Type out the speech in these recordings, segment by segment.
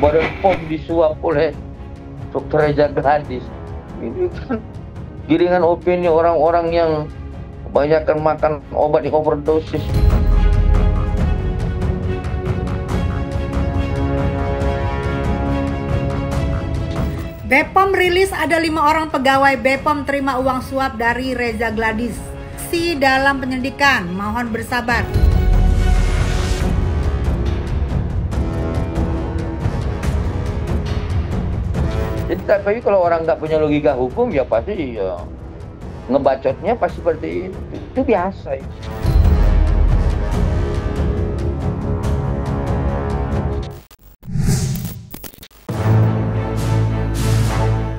Badan POM disuap oleh Dr. Reza Gladis. Ini kan giringan opini orang-orang yang kebanyakan makan obat yang overdosis. BPOM rilis ada 5 orang pegawai BPOM terima uang suap dari Reza Gladis. Si dalam penyelidikan, mohon bersabar. Jadi tapi kalau orang nggak punya logika hukum ya pasti ya, ngebacotnya pasti seperti itu. Itu biasa ya.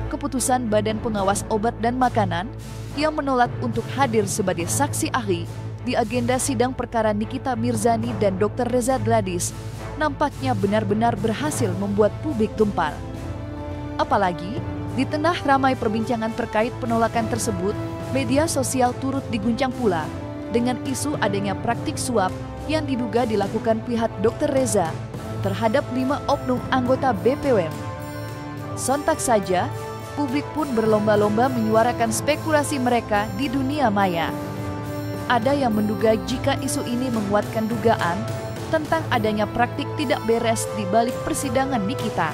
Keputusan Badan Pengawas Obat dan Makanan yang menolak untuk hadir sebagai saksi ahli di agenda sidang perkara Nikita Mirzani dan Dr. Reza Gladis nampaknya benar-benar berhasil membuat publik tumpal. Apalagi, di tengah ramai perbincangan terkait penolakan tersebut, media sosial turut diguncang pula dengan isu adanya praktik suap yang diduga dilakukan pihak Dr. Reza terhadap 5 oknum anggota BPOM. Sontak saja, publik pun berlomba-lomba menyuarakan spekulasi mereka di dunia maya. Ada yang menduga jika isu ini menguatkan dugaan tentang adanya praktik tidak beres di balik persidangan Nikita.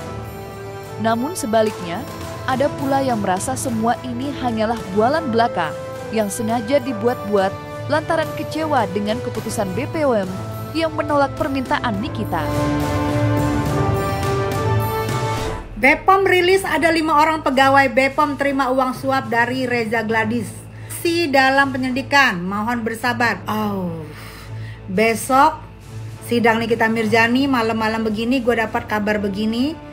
Namun sebaliknya, ada pula yang merasa semua ini hanyalah bualan belaka yang sengaja dibuat-buat lantaran kecewa dengan keputusan BPOM yang menolak permintaan Nikita. BPOM rilis ada 5 orang pegawai BPOM terima uang suap dari Reza Gladis. Si dalam penyelidikan, mohon bersabar. Besok sidang Nikita Mirzani malam-malam begini gue dapat kabar begini.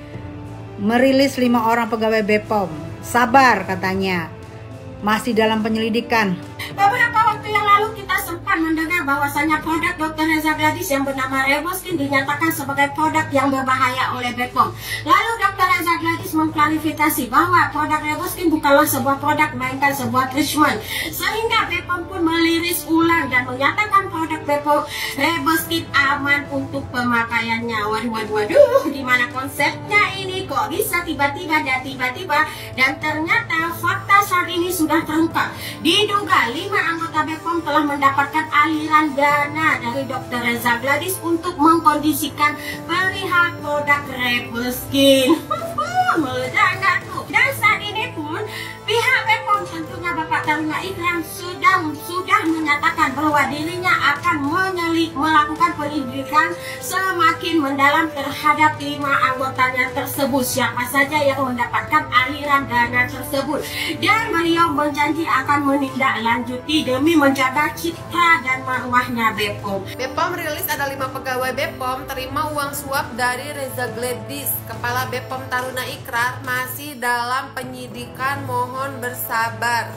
Merilis 5 orang pegawai BPOM. Sabar katanya. Masih dalam penyelidikan. Beberapa waktu yang lalu kita sempat mendengar bahwasannya produk Dr. Reza Gladis yang bernama Reboskin dinyatakan sebagai produk yang berbahaya oleh BPOM. Lalu Dr. Reza Gladis mengklarifikasi bahwa produk Reboskin bukanlah sebuah produk melainkan sebuah treatment. Sehingga BPOM pun meliris ulang dan menyatakan produk BPOM Reboskin aman untuk pemakaiannya. Waduh, gimana konsepnya ini? Kok bisa tiba-tiba dan ternyata fakta saat ini sudah terungkap. Diduga 5 anggota BPOM telah mendapatkan aliran dana dari Dr. Reza Gladis untuk mengkondisikan perihal produk Reboskin. Meledak nggak tuh? Dan saat ini pun pihak BPOM tentunya Bapak Taruna Ikrar sudah menyatakan bahwa dirinya akan melakukan penyelidikan semakin mendalam terhadap 5 anggotanya tersebut. Siapa saja yang mendapatkan aliran dana tersebut. Dan beliau berjanji akan menindaklanjuti demi menjaga citra dan marwahnya BPOM. BPOM rilis ada 5 pegawai BPOM terima uang suap dari Reza Gladis. Kepala BPOM Taruna Ikrar masih dalam penyidikan, mohon bersabar.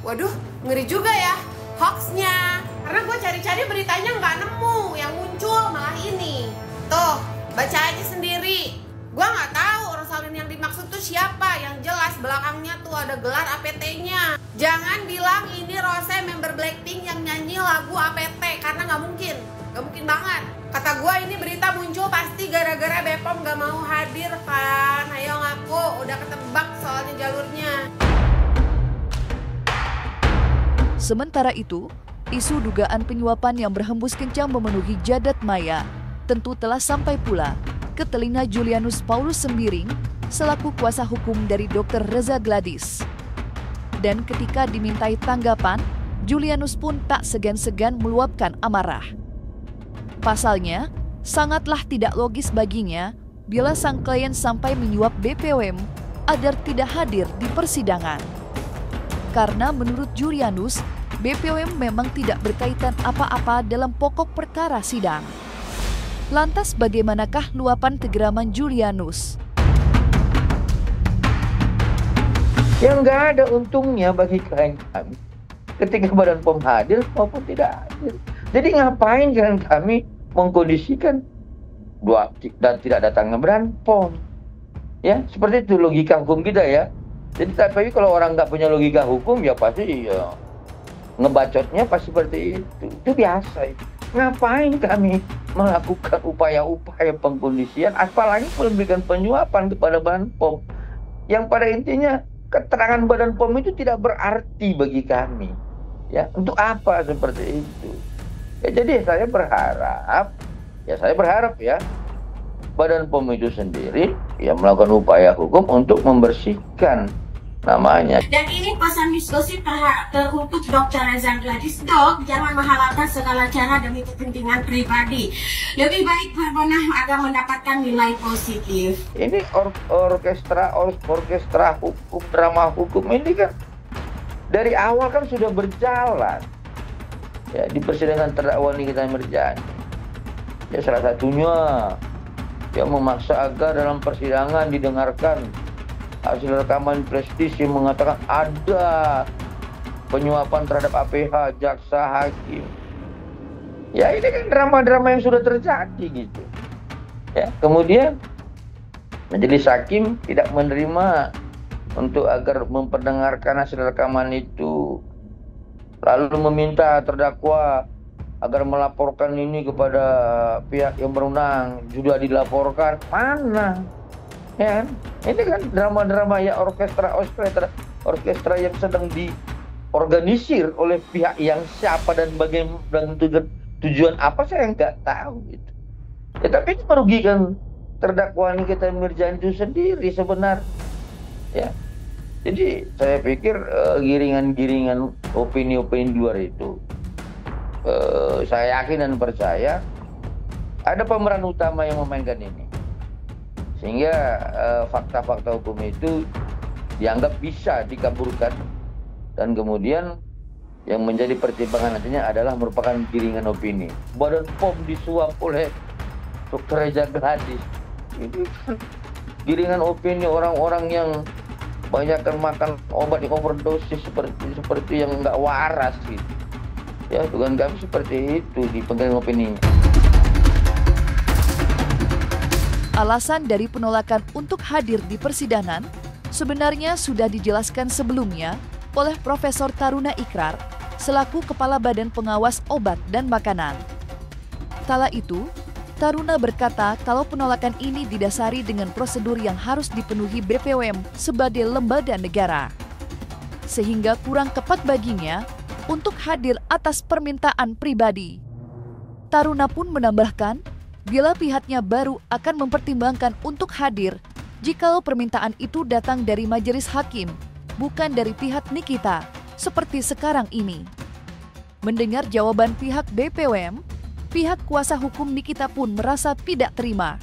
Waduh, ngeri juga ya hoaxnya. Karena gue cari-cari beritanya nggak nemu, yang muncul malah ini. Tuh, baca aja sendiri. Gue nggak tahu Rosalin yang dimaksud tuh siapa. Yang jelas belakangnya tuh ada gelar APT-nya. Jangan bilang ini Rose member Blackpink yang nyanyi lagu APT, karena nggak mungkin banget. Kata gue ini berita muncul pasti gara-gara BPOM gak mau hadir kan. Ayo ngaku, udah ketebak soalnya jalurnya. Sementara itu, isu dugaan penyuapan yang berhembus kencang memenuhi jagat maya tentu telah sampai pula ke telinga Julianus Paulus Sembiring selaku kuasa hukum dari Dr. Reza Gladis. Dan ketika dimintai tanggapan, Julianus pun tak segan-segan meluapkan amarah. Pasalnya, sangatlah tidak logis baginya bila sang klien sampai menyuap BPOM agar tidak hadir di persidangan. Karena menurut Julianus, BPOM memang tidak berkaitan apa-apa dalam pokok perkara sidang. Lantas bagaimanakah luapan kegeraman Julianus? Yang nggak ada untungnya bagi klien kami ketika Badan POM hadir maupun tidak hadir. Jadi ngapain kan kami mengkondisikan dan tidak datangnya Badan POM? Ya, seperti itu logika hukum kita ya. Jadi tapi kalau orang nggak punya logika hukum ya pasti ya, ngebacotnya pasti seperti itu. Itu biasa itu. ngapain kami melakukan upaya-upaya pengkondisian, apalagi memberikan penyuapan kepada Badan POM, yang pada intinya keterangan Badan POM itu tidak berarti bagi kami. Ya, untuk apa seperti itu? Ya, jadi saya berharap ya Badan POM itu sendiri ya melakukan upaya hukum untuk membersihkan namanya. Dan ini pesan diskusi untuk Dr. Reza Gladys. Dok, jangan menghalalkan segala cara demi kepentingan pribadi. Lebih baik berbenah agar mendapatkan nilai positif. Ini orkestra hukum, drama hukum ini kan dari awal kan sudah berjalan. Ya, di persidangan terdakwa Nikita Mirzani. Ya, salah satunya yang memaksa agar dalam persidangan didengarkan hasil rekaman prestis yang mengatakan ada penyuapan terhadap APH, jaksa, hakim. Ya, ini kan drama-drama yang sudah terjadi gitu. Ya, kemudian majelis hakim tidak menerima untuk agar memperdengarkan hasil rekaman itu, lalu meminta terdakwa agar melaporkan ini kepada pihak yang berwenang. Sudah dilaporkan, mana? Ya, ini kan drama-drama ya orkestra yang sedang diorganisir oleh pihak yang siapa dan bagaimana tujuan apa saya nggak tahu gitu. Ya, tapi itu merugikan terdakwa Nikita Mirzani itu sendiri sebenarnya. Ya, jadi saya pikir giringan-giringan opini-opini luar itu, saya yakin dan percaya ada pemeran utama yang memainkan ini. Sehingga fakta-fakta hukum itu dianggap bisa dikaburkan, dan kemudian yang menjadi pertimbangan nantinya adalah merupakan giringan opini. Badan POM disuap oleh Dr. Reza Gladys. Ini kan giringan opini orang-orang yang banyakkan makan obat yang overdosis seperti yang nggak waras gitu. Ya, dugaan kami seperti itu di penggiringan opini. Alasan dari penolakan untuk hadir di persidangan sebenarnya sudah dijelaskan sebelumnya oleh Profesor Taruna Ikrar selaku Kepala Badan Pengawas Obat dan Makanan. Kala itu, Taruna berkata kalau penolakan ini didasari dengan prosedur yang harus dipenuhi BPOM sebagai lembaga negara, sehingga kurang tepat baginya untuk hadir atas permintaan pribadi. Taruna pun menambahkan, bila pihaknya baru akan mempertimbangkan untuk hadir jikalau permintaan itu datang dari majelis hakim, bukan dari pihak Nikita, seperti sekarang ini. Mendengar jawaban pihak BPOM, pihak kuasa hukum Nikita pun merasa tidak terima.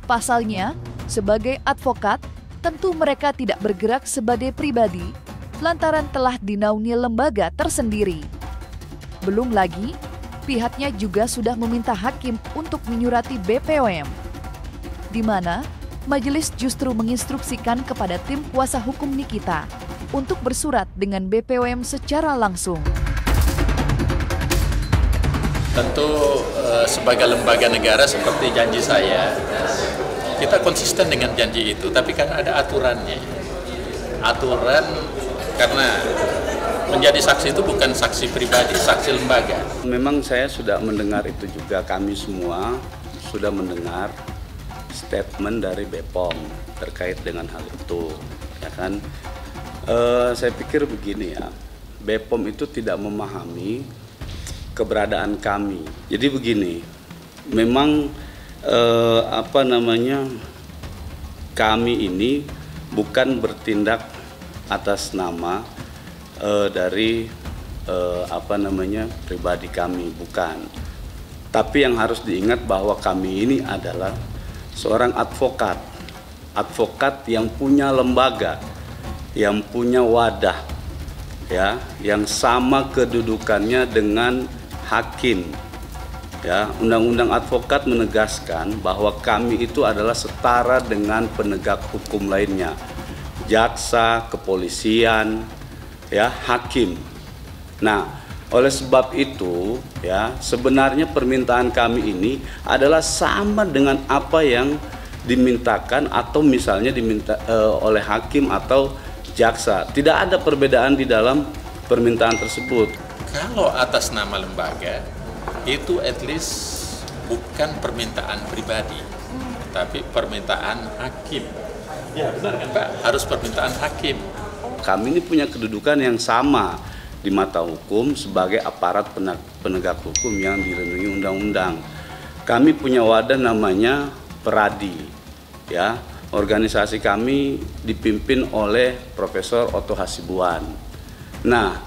Pasalnya, sebagai advokat, tentu mereka tidak bergerak sebagai pribadi, lantaran telah dinaungi lembaga tersendiri. Belum lagi, pihaknya juga sudah meminta hakim untuk menyurati BPOM, di mana majelis justru menginstruksikan kepada tim kuasa hukum Nikita untuk bersurat dengan BPOM secara langsung. Tentu sebagai lembaga negara seperti janji saya, kita konsisten dengan janji itu, tapi kan ada aturannya. Aturan karena menjadi saksi itu bukan saksi pribadi, saksi lembaga. Memang saya sudah mendengar itu juga, kami semua sudah mendengar statement dari BPOM terkait dengan hal itu, ya kan? Saya pikir begini ya, BPOM itu tidak memahami keberadaan kami. Jadi begini, memang kami ini bukan bertindak atas nama dari pribadi kami, bukan. Tapi yang harus diingat bahwa kami ini adalah seorang advokat yang punya lembaga, yang punya wadah, ya, yang sama kedudukannya dengan hakim. Ya, Undang-Undang Advokat menegaskan bahwa kami itu adalah setara dengan penegak hukum lainnya, jaksa, kepolisian, ya, hakim. Nah, oleh sebab itu, ya, sebenarnya permintaan kami ini adalah sama dengan apa yang dimintakan atau misalnya diminta oleh hakim atau jaksa. Tidak ada perbedaan di dalam permintaan tersebut. Kalau atas nama lembaga, itu at least bukan permintaan pribadi, tapi permintaan hakim. Ya benar kan Pak? Harus permintaan hakim. Kami ini punya kedudukan yang sama di mata hukum sebagai aparat penegak hukum yang dilindungi undang-undang. Kami punya wadah namanya Peradi, ya. Organisasi kami dipimpin oleh Profesor Otto Hasibuan. Nah,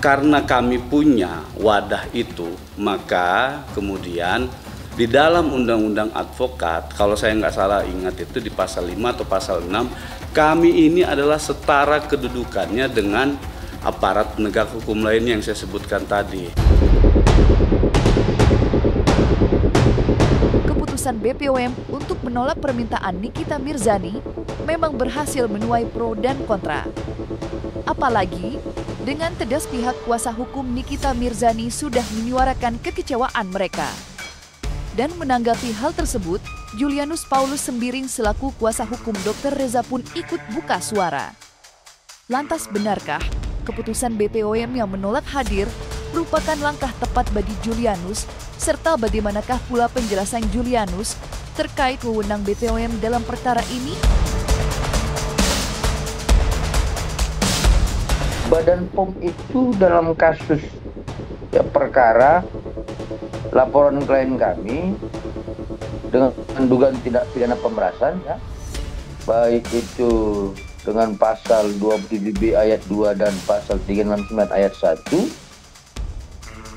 karena kami punya wadah itu, maka kemudian di dalam Undang-Undang Advokat, kalau saya nggak salah ingat itu di pasal 5 atau pasal 6, kami ini adalah setara kedudukannya dengan aparat penegak hukum lain yang saya sebutkan tadi. Keputusan BPOM untuk menolak permintaan Nikita Mirzani memang berhasil menuai pro dan kontra. Apalagi dengan tegas pihak kuasa hukum Nikita Mirzani sudah menyuarakan kekecewaan mereka. Dan menanggapi hal tersebut, Julianus Paulus Sembiring selaku kuasa hukum Dr. Reza pun ikut buka suara. Lantas benarkah keputusan BPOM yang menolak hadir merupakan langkah tepat bagi Julianus, serta bagaimanakah pula penjelasan Julianus terkait wewenang BPOM dalam perkara ini? Badan POM itu dalam kasus perkara laporan klien kami dengan dugaan tindak pidana pemerasan, ya, baik itu dengan pasal 27B ayat 2 dan pasal 369 ayat 1,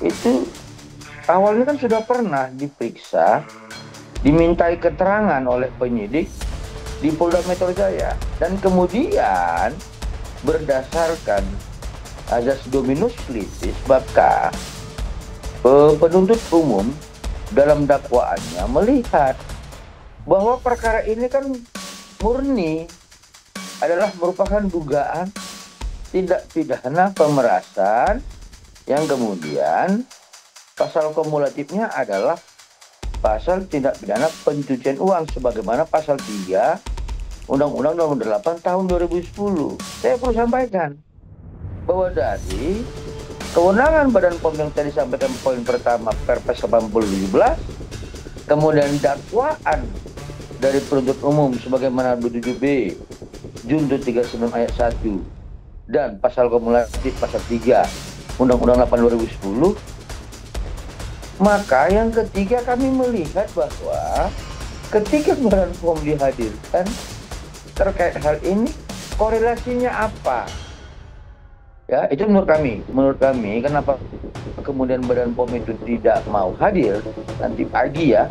itu awalnya kan sudah pernah diperiksa, dimintai keterangan oleh penyidik di Polda Metro Jaya, dan kemudian berdasarkan azas dominus litis bab K, penuntut umum dalam dakwaannya melihat bahwa perkara ini kan murni adalah merupakan dugaan tindak pidana pemerasan yang kemudian pasal kumulatifnya adalah pasal tindak pidana pencucian uang sebagaimana pasal 3 Undang-Undang Nomor 8 Tahun 2010. Saya perlu sampaikan bahwa dari kewenangan Badan POM yang tadi sampaikan poin pertama Perpres 80/17, kemudian dakwaan dari penuntut umum sebagaimana 27B Junto 39 ayat 1 dan pasal kumulatif pasal 3 Undang-Undang 8 2010, maka yang ketiga kami melihat bahwa ketika Badan POM dihadirkan terkait hal ini, korelasinya apa? Ya, itu menurut kami kenapa kemudian Badan POM itu tidak mau hadir nanti pagi, ya,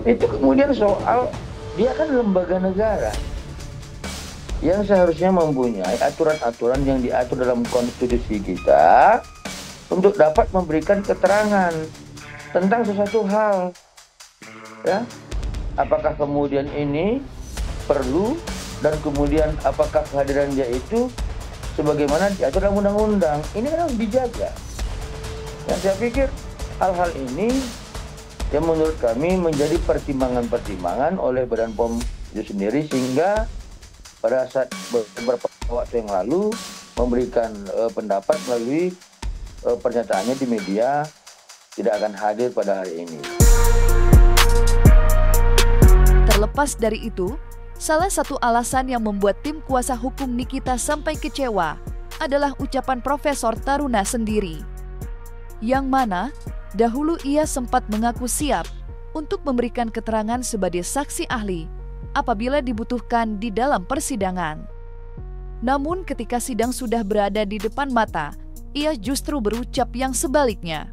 itu kemudian soal dia kan lembaga negara yang seharusnya mempunyai aturan-aturan yang diatur dalam konstitusi kita untuk dapat memberikan keterangan tentang sesuatu hal, ya, apakah kemudian ini perlu dan kemudian apakah kehadirannya itu sebagaimana diatur dalam undang-undang. Ini kan harus dijaga. Dan saya pikir hal-hal ini yang menurut kami menjadi pertimbangan-pertimbangan oleh Badan POM itu sendiri, sehingga pada saat beberapa waktu yang lalu memberikan pendapat melalui pernyataannya di media tidak akan hadir pada hari ini. Terlepas dari itu, salah satu alasan yang membuat tim kuasa hukum Nikita sampai kecewa adalah ucapan Profesor Taruna sendiri, yang mana dahulu ia sempat mengaku siap untuk memberikan keterangan sebagai saksi ahli apabila dibutuhkan di dalam persidangan. Namun ketika sidang sudah berada di depan mata, ia justru berucap yang sebaliknya.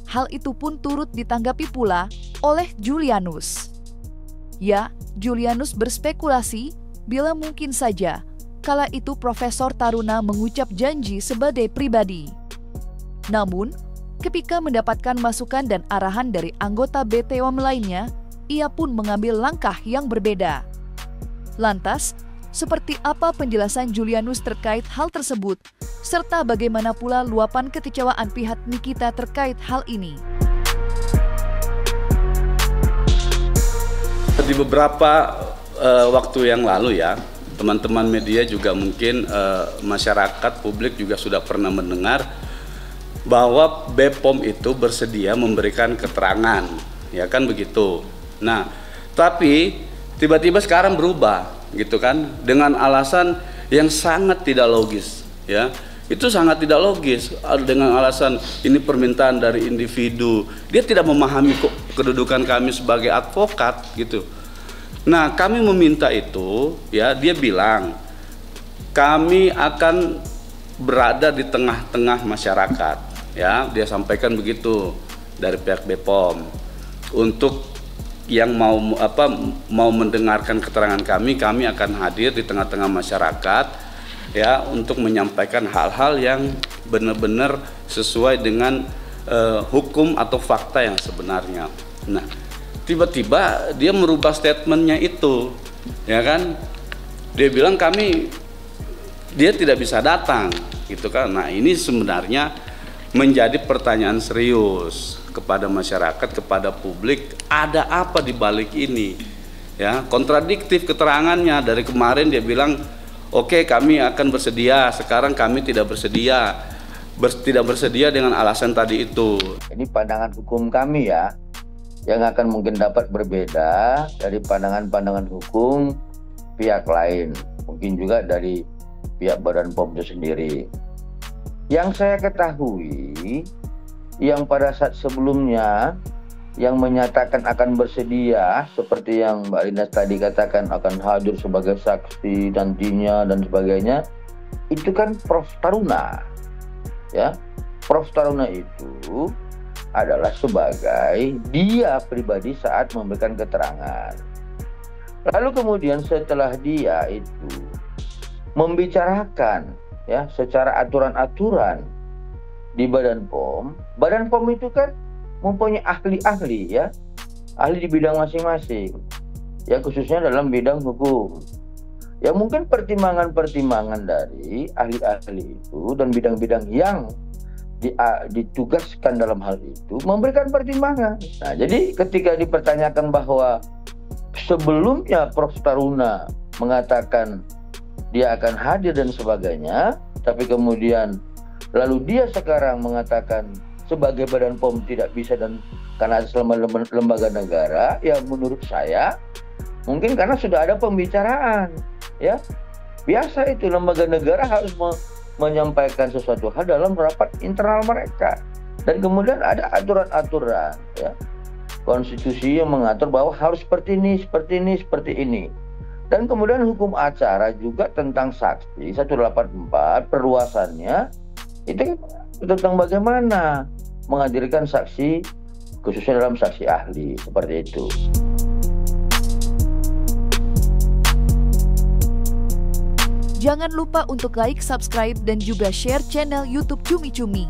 Hal itu pun turut ditanggapi pula oleh Julianus. Ya, Julianus berspekulasi bila mungkin saja kala itu Profesor Taruna mengucap janji sebagai pribadi. Namun, ketika mendapatkan masukan dan arahan dari anggota BPOM lainnya, ia pun mengambil langkah yang berbeda. Lantas, seperti apa penjelasan Julianus terkait hal tersebut, serta bagaimana pula luapan kekecewaan pihak Nikita terkait hal ini? Di beberapa waktu yang lalu, ya, teman-teman media juga mungkin masyarakat publik juga sudah pernah mendengar bahwa BPOM itu bersedia memberikan keterangan, ya kan begitu. Nah, tapi tiba-tiba sekarang berubah gitu kan, dengan alasan yang sangat tidak logis, ya. Itu sangat tidak logis, dengan alasan ini permintaan dari individu. Dia tidak memahami kedudukan kami sebagai advokat gitu. Nah, kami meminta itu, ya, dia bilang kami akan berada di tengah-tengah masyarakat, ya, dia sampaikan begitu dari pihak BPOM. Untuk yang mau mendengarkan keterangan kami akan hadir di tengah-tengah masyarakat, ya, untuk menyampaikan hal-hal yang benar-benar sesuai dengan hukum atau fakta yang sebenarnya. Nah, tiba-tiba dia merubah statementnya itu, ya kan? Dia bilang dia tidak bisa datang, gitu kan? Nah, ini sebenarnya menjadi pertanyaan serius kepada masyarakat, kepada publik, ada apa di balik ini? Ya, kontradiktif keterangannya. Dari kemarin dia bilang, oke, kami akan bersedia, sekarang kami tidak bersedia. Tidak bersedia dengan alasan tadi itu. Ini pandangan hukum kami, ya, yang akan mungkin dapat berbeda dari pandangan-pandangan hukum pihak lain, mungkin juga dari pihak Badan POM itu sendiri. Yang saya ketahui, yang pada saat sebelumnya yang menyatakan akan bersedia, seperti yang Mbak Lina tadi katakan akan hadir sebagai saksi nantinya dan sebagainya, itu kan Prof. Taruna, ya. Prof. Taruna itu adalah sebagai dia pribadi saat memberikan keterangan. Lalu kemudian setelah dia itu membicarakan, ya, secara aturan-aturan di Badan POM itu kan mempunyai ahli-ahli, ya, ahli di bidang masing-masing, ya, khususnya dalam bidang hukum. Ya, mungkin pertimbangan-pertimbangan dari ahli-ahli itu dan bidang-bidang yang ditugaskan dalam hal itu memberikan pertimbangan. Nah, jadi ketika dipertanyakan bahwa sebelumnya Prof. Taruna mengatakan dia akan hadir dan sebagainya, tapi kemudian lalu dia sekarang mengatakan sebagai Badan POM tidak bisa dan karena selama lembaga negara, ya menurut saya mungkin karena sudah ada pembicaraan, ya. Biasa itu lembaga negara harus menyampaikan sesuatu hal dalam rapat internal mereka, dan kemudian ada aturan-aturan, ya, konstitusi yang mengatur bahwa harus seperti ini, seperti ini, seperti ini. Dan kemudian hukum acara juga tentang saksi 184 perluasannya itu tentang bagaimana menghadirkan saksi, khususnya dalam saksi ahli, seperti itu. Jangan lupa untuk like, subscribe, dan juga share channel YouTube Cumi Cumi.